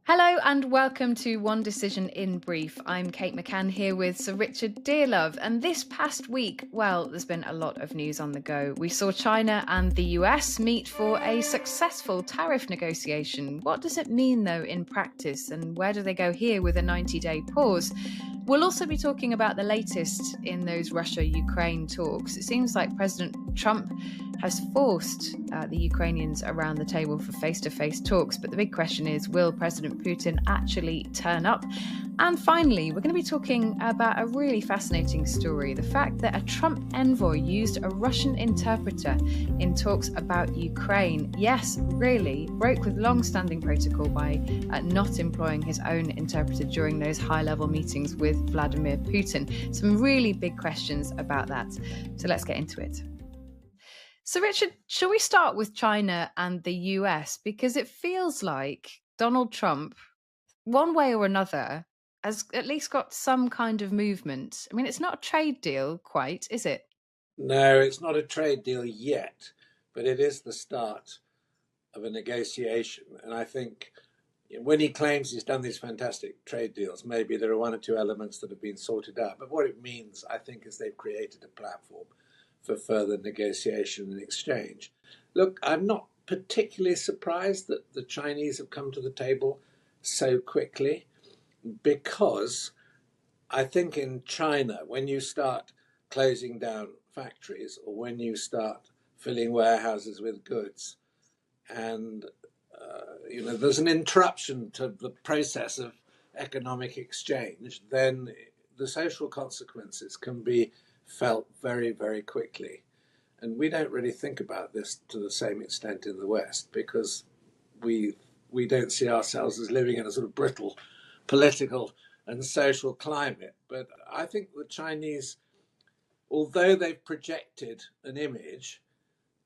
Hello and welcome to One Decision in Brief. I'm Kate McCann here with Sir Richard Dearlove. And this past week, well, there's been a lot of news on the go. We saw China and the US meet for a successful tariff negotiation. What does it mean, though, in practice? And where do they go here with a 90-day pause? We'll also be talking about the latest in those Russia-Ukraine talks. It seems like President Trump has forced the Ukrainians around the table for face-to-face talks. But the big question is, will President Putin actually turn up? And finally, we're going to be talking about a really fascinating story, the fact that a Trump envoy used a Russian interpreter in talks about Ukraine. Yes, really, broke with long-standing protocol by not employing his own interpreter during those high-level meetings with Vladimir Putin. Some really big questions about that. So let's get into it. So, Richard, shall we start with China and the US? Because it feels like Donald Trump, one way or another, has at least got some kind of movement. I mean, it's not a trade deal quite, is it? No, it's not a trade deal yet, but it is the start of a negotiation. And I think when he claims he's done these fantastic trade deals, maybe there are one or two elements that have been sorted out. But what it means, I think, is they've created a platform for further negotiation and exchange. Look, I'm not particularly surprised that the Chinese have come to the table so quickly, because I think in China, when you start closing down factories or when you start filling warehouses with goods and there's an interruption to the process of economic exchange, then the social consequences can be felt very, very quickly. And we don't really think about this to the same extent in the West, because we don't see ourselves as living in a sort of brittle political and social climate. But I think the Chinese, although they've projected an image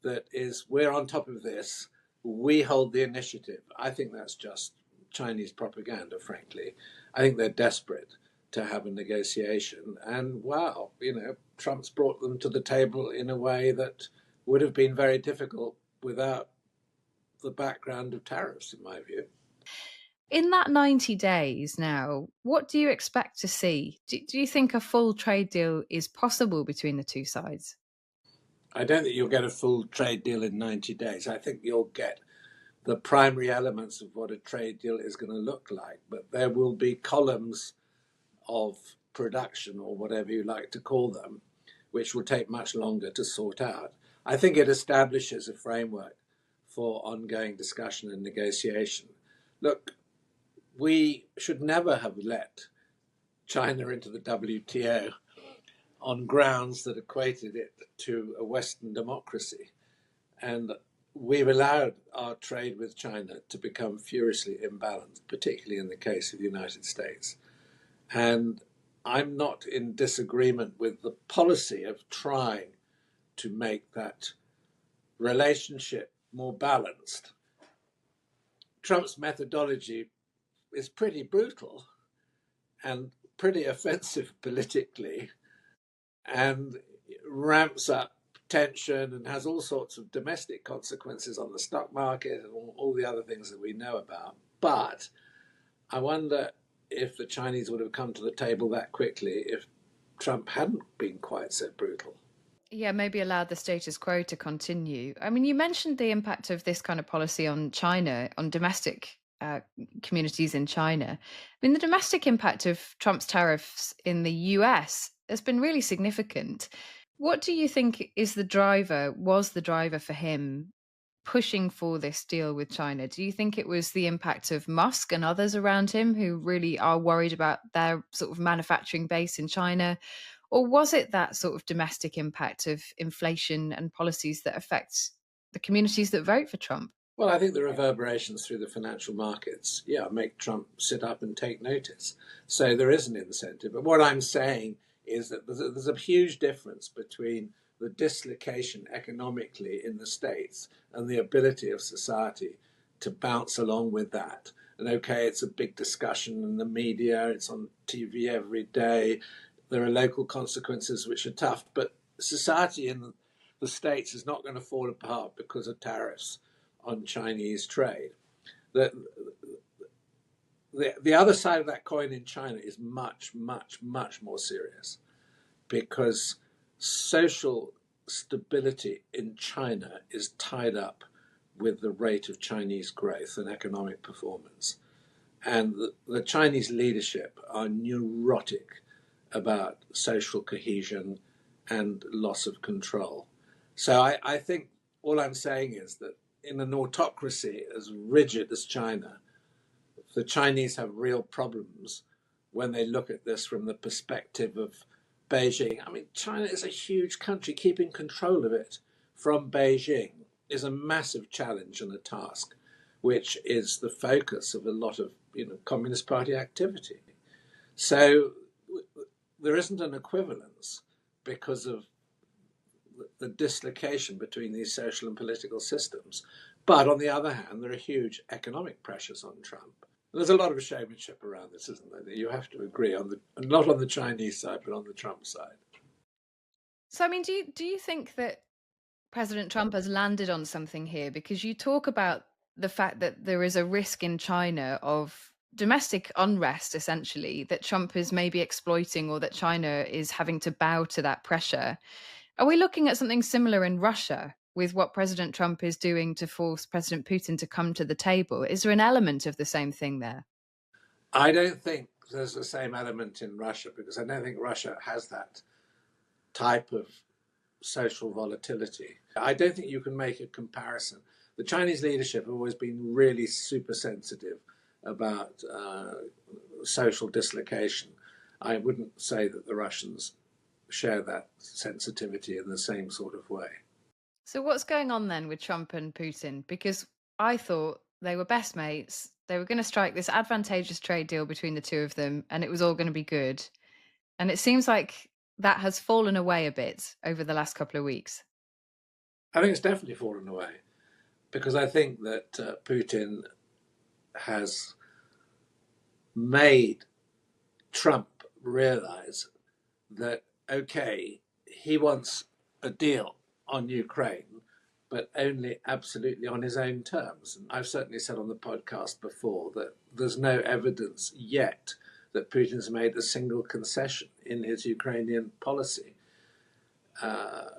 that is, we're on top of this, we hold the initiative, I think that's just Chinese propaganda, frankly. I think they're desperate to have a negotiation. And wow, Trump's brought them to the table in a way that would have been very difficult without the background of tariffs, in my view. In that 90 days now, what do you expect to see? Do you think a full trade deal is possible between the two sides? I don't think you'll get a full trade deal in 90 days. I think you'll get the primary elements of what a trade deal is going to look like, but there will be columns of production, or whatever you like to call them, which will take much longer to sort out. I think it establishes a framework for ongoing discussion and negotiation. Look, we should never have let China into the WTO on grounds that equated it to a Western democracy. And we've allowed our trade with China to become furiously imbalanced, particularly in the case of the United States. And I'm not in disagreement with the policy of trying to make that relationship more balanced. Trump's methodology is pretty brutal and pretty offensive politically, and ramps up tension and has all sorts of domestic consequences on the stock market and all the other things that we know about. But I wonder if the Chinese would have come to the table that quickly if Trump hadn't been quite so brutal. Yeah, maybe allowed the status quo to continue. I mean, you mentioned the impact of this kind of policy on China, on domestic communities in China. I mean, the domestic impact of Trump's tariffs in the US has been really significant. What do you think was the driver for him pushing for this deal with China? Do you think it was the impact of Musk and others around him who really are worried about their sort of manufacturing base in China? Or was it that sort of domestic impact of inflation and policies that affect the communities that vote for Trump? Well, I think the reverberations through the financial markets, make Trump sit up and take notice. So there is an incentive. But what I'm saying is that there's a huge difference between the dislocation economically in the States and the ability of society to bounce along with that. And okay, it's a big discussion in the media, it's on TV every day, there are local consequences which are tough, but society in the States is not going to fall apart because of tariffs on Chinese trade. the other side of that coin in China is much, much, much more serious, because social stability in China is tied up with the rate of Chinese growth and economic performance. And the Chinese leadership are neurotic about social cohesion and loss of control. So I think all I'm saying is that in an autocracy as rigid as China, the Chinese have real problems when they look at this from the perspective of Beijing. I mean, China is a huge country. Keeping control of it from Beijing is a massive challenge and a task, which is the focus of a lot of Communist Party activity. So there isn't an equivalence because of the dislocation between these social and political systems. But on the other hand, there are huge economic pressures on Trump. There's a lot of showmanship around this, isn't there? You have to agree not on the Chinese side, but on the Trump side. So, I mean, do you think that President Trump has landed on something here? Because you talk about the fact that there is a risk in China of domestic unrest, essentially, that Trump is maybe exploiting, or that China is having to bow to that pressure. Are we looking at something similar in Russia with what President Trump is doing to force President Putin to come to the table? Is there an element of the same thing there? I don't think there's the same element in Russia, because I don't think Russia has that type of social volatility. I don't think you can make a comparison. The Chinese leadership have always been really super sensitive about social dislocation. I wouldn't say that the Russians share that sensitivity in the same sort of way. So what's going on then with Trump and Putin? Because I thought they were best mates. They were going to strike this advantageous trade deal between the two of them, and it was all going to be good. And it seems like that has fallen away a bit over the last couple of weeks. I think it's definitely fallen away, because I think that Putin has made Trump realize that, okay, he wants a deal on Ukraine, but only absolutely on his own terms. And I've certainly said on the podcast before that there's no evidence yet that Putin's made a single concession in his Ukrainian policy.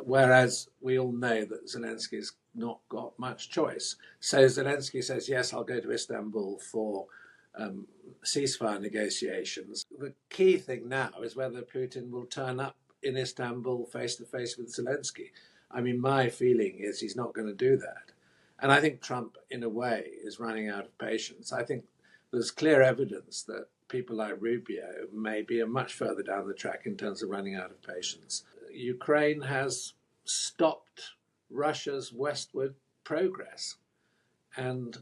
Whereas we all know that Zelensky's not got much choice. So Zelensky says, yes, I'll go to Istanbul for ceasefire negotiations. The key thing now is whether Putin will turn up in Istanbul face to face with Zelensky. I mean, my feeling is he's not going to do that. And I think Trump, in a way, is running out of patience. I think there's clear evidence that people like Rubio may be much further down the track in terms of running out of patience. Ukraine has stopped Russia's westward progress. And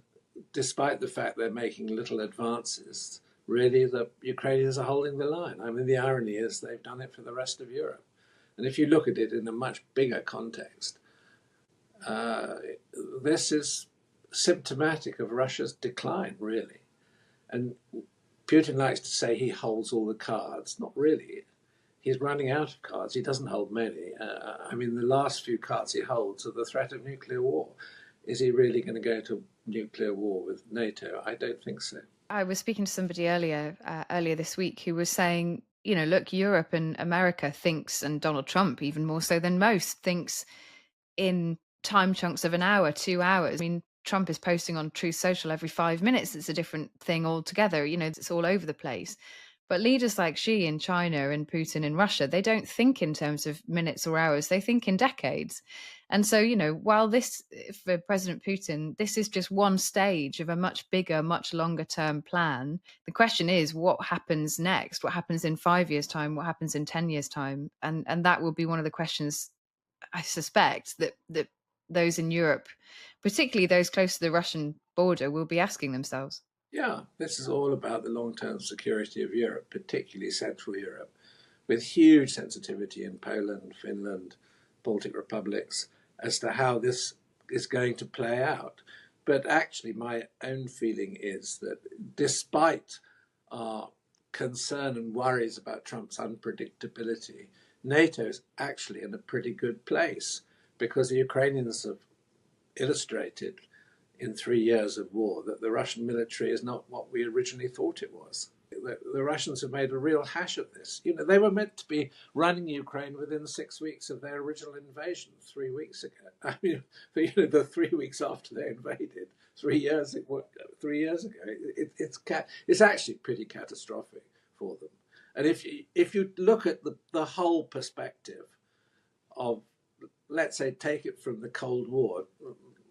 despite the fact they're making little advances, really the Ukrainians are holding the line. I mean, the irony is they've done it for the rest of Europe. And if you look at it in a much bigger context, this is symptomatic of Russia's decline, really. And Putin likes to say he holds all the cards. Not really. He's running out of cards. He doesn't hold many. I mean, the last few cards he holds are the threat of nuclear war. Is he really going to go to nuclear war with NATO? I don't think so. I was speaking to somebody earlier this week who was saying, look, Europe and America thinks, and Donald Trump even more so than most, thinks in time chunks of an hour, 2 hours. I mean, Trump is posting on Truth Social every 5 minutes. It's a different thing altogether. It's all over the place. But leaders like Xi in China and Putin in Russia, they don't think in terms of minutes or hours. They think in decades. And so, while this, for President Putin, this is just one stage of a much bigger, much longer term plan. The question is, what happens next? What happens in 5 years' time? What happens in 10 years' time? And that will be one of the questions, I suspect, that those in Europe, particularly those close to the Russian border, will be asking themselves. Yeah, this is all about the long-term security of Europe, particularly Central Europe, with huge sensitivity in Poland, Finland, Baltic republics, as to how this is going to play out. But actually, my own feeling is that despite our concern and worries about Trump's unpredictability, NATO is actually in a pretty good place, because the Ukrainians have illustrated in 3 years of war that the Russian military is not what we originally thought it was. The Russians have made a real hash of this. They were meant to be running Ukraine within 6 weeks of their original invasion 3 weeks ago. I mean, the 3 weeks after they invaded, 3 years ago, it's actually pretty catastrophic for them. And if you look at the whole perspective of, let's say, take it from the Cold War.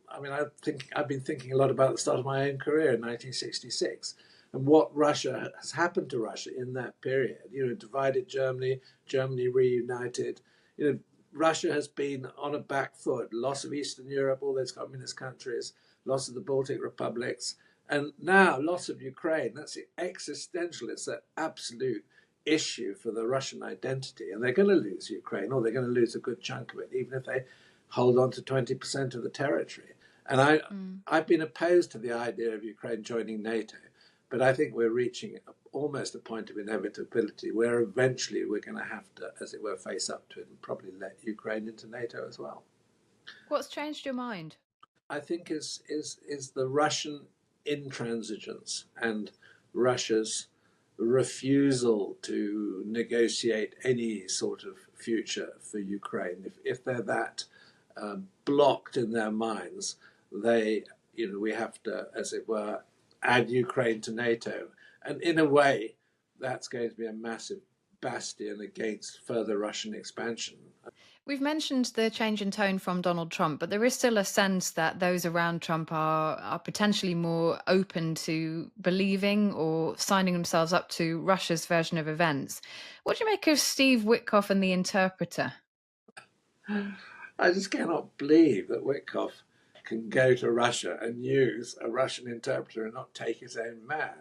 I mean, I've been thinking a lot about the start of my own career in 1966 and what Russia has happened to Russia in that period. Divided Germany, Germany reunited. Russia has been on a back foot. Loss of Eastern Europe, all those communist countries, loss of the Baltic republics, and now loss of Ukraine. That's existential. It's an absolute issue for the Russian identity, and they're going to lose Ukraine, or they're going to lose a good chunk of it, even if they hold on to 20% of the territory. And I've been opposed to the idea of Ukraine joining NATO, but I think we're reaching almost a point of inevitability where eventually we're going to have to, as it were, face up to it and probably let Ukraine into NATO as well. What's changed your mind? I think is the Russian intransigence and Russia's refusal to negotiate any sort of future for Ukraine. If they're that blocked in their minds, we have to, as it were, add Ukraine to NATO. And in a way, that's going to be a massive bastion against further Russian expansion. We've mentioned the change in tone from Donald Trump, but there is still a sense that those around Trump are potentially more open to believing or signing themselves up to Russia's version of events. What do you make of Steve Witkoff and The Interpreter? I just cannot believe that Witkoff can go to Russia and use a Russian interpreter and not take his own man.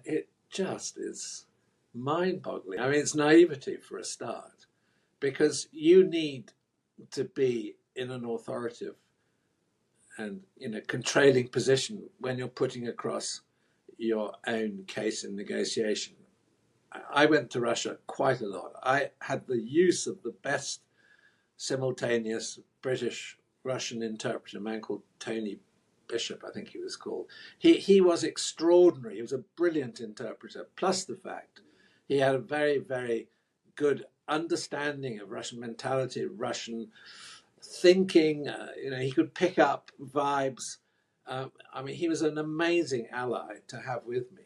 It just is mind-boggling. I mean, it's naivety for a start. Because you need to be in an authoritative and controlling position when you're putting across your own case in negotiation. I went to Russia quite a lot. I had the use of the best simultaneous British-Russian interpreter, a man called Tony Bishop, I think he was called. He was extraordinary. He was a brilliant interpreter, plus the fact he had a very, very good understanding of Russian mentality, Russian thinking. He could pick up vibes. I mean, he was an amazing ally to have with me.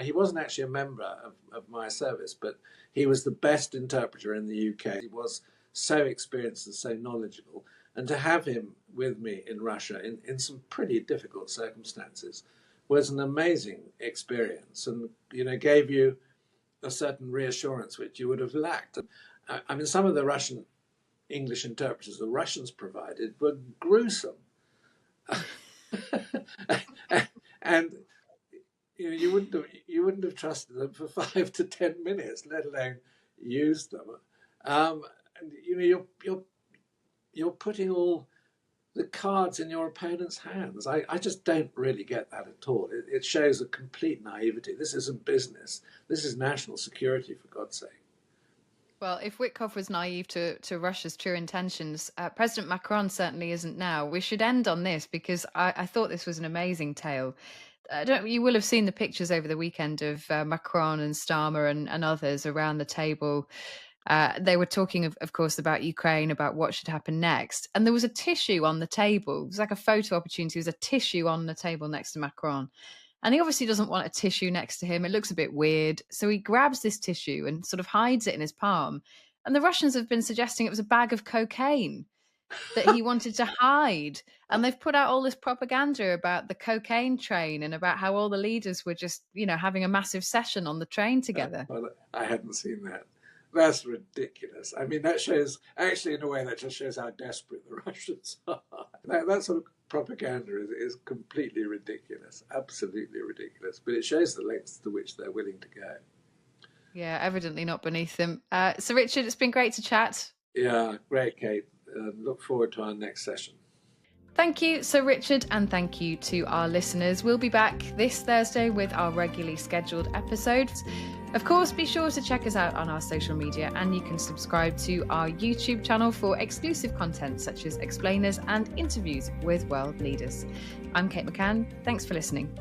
He wasn't actually a member of my service, but he was the best interpreter in the UK. He was so experienced and so knowledgeable. And to have him with me in Russia in some pretty difficult circumstances was an amazing experience, and gave you a certain reassurance which you would have lacked. I mean, some of the Russian English interpreters the Russians provided were gruesome. And you wouldn't have trusted them for 5 to 10 minutes, let alone used them. And you're putting all the cards in your opponent's hands. I just don't really get that at all. It shows a complete naivety. This isn't business. This is national security, for God's sake. Well, if Witkoff was naive to Russia's true intentions, President Macron certainly isn't now. We should end on this because I thought this was an amazing tale. You will have seen the pictures over the weekend of Macron and Starmer and others around the table. They were talking, of course, about Ukraine, about what should happen next. And there was a tissue on the table. It was like a photo opportunity. There was a tissue on the table next to Macron. And he obviously doesn't want a tissue next to him. It looks a bit weird. So he grabs this tissue and sort of hides it in his palm. And the Russians have been suggesting it was a bag of cocaine that he wanted to hide. And they've put out all this propaganda about the cocaine train and about how all the leaders were just, having a massive session on the train together. Well, I hadn't seen that. That's ridiculous. I mean, that shows, actually, in a way, that just shows how desperate the Russians are. That sort of propaganda is completely ridiculous, absolutely ridiculous. But it shows the lengths to which they're willing to go. Yeah, evidently not beneath them. So, Richard, it's been great to chat. Yeah, great, Kate. Look forward to our next session. Thank you, Sir Richard, and thank you to our listeners. We'll be back this Thursday with our regularly scheduled episodes. Of course, be sure to check us out on our social media, and you can subscribe to our YouTube channel for exclusive content such as explainers and interviews with world leaders. I'm Kate McCann. Thanks for listening.